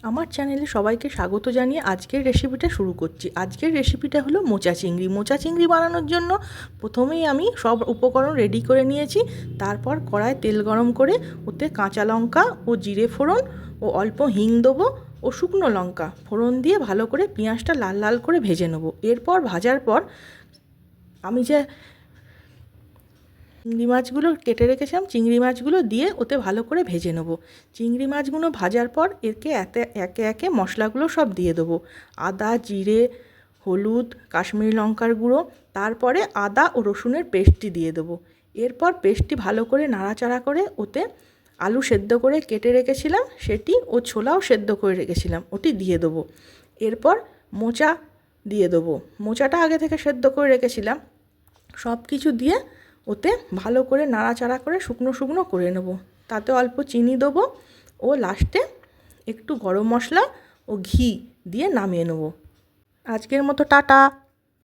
আমার চ্যানেলে সবাইকে স্বাগত জানিয়ে আজকের রেসিপিটা শুরু করছি। আজকের রেসিপিটা হলো মোচা চিংড়ি। মোচা চিংড়ি বানানোর জন্য প্রথমেই আমি সব উপকরণ রেডি করে নিয়েছি। তারপর কড়ায় তেল গরম করে ওতে কাঁচা লঙ্কা ও জিরে ফোড়ন ও অল্প হিং দেবো ও শুকনো লঙ্কা ফোড়ন দিয়ে ভালো করে পেঁয়াজটা লাল লাল করে ভেজে নেবো। এরপর ভাজার পর আমি যে চিংড়ি মাছগুলো কেটে রেখেছিলাম, চিংড়ি মাছগুলো দিয়ে ওতে ভালো করে ভেজে নেব। চিংড়ি মাছগুলো ভাজার পর একে একে একে মশলাগুলো সব দিয়ে দেবো। আদা, জিরে, হলুদ, কাশ্মীরি লঙ্কার গুঁড়ো, তারপরে আদা ও রসুনের পেস্টটি দিয়ে দেবো। এরপর পেস্টটি ভালো করে নাড়াচাড়া করে ওতে আলু সেদ্ধ করে কেটে রেখেছিলাম সেটি ও ছোলাও সেদ্ধ করে রেখেছিলাম ওটি দিয়ে দেবো। এরপর মোচা দিয়ে দেবো। মোচাটা আগে থেকে সেদ্ধ করে রেখেছিলাম। সব কিছু দিয়ে ওতে ভালো করে নাড়াচাড়া করে শুকনো শুকনো করে নেব। তাতে অল্প চিনি দেবো ও লাস্টে একটু গরম মশলা ও ঘি দিয়ে নামিয়ে নেব। আজকের মতো টাটা।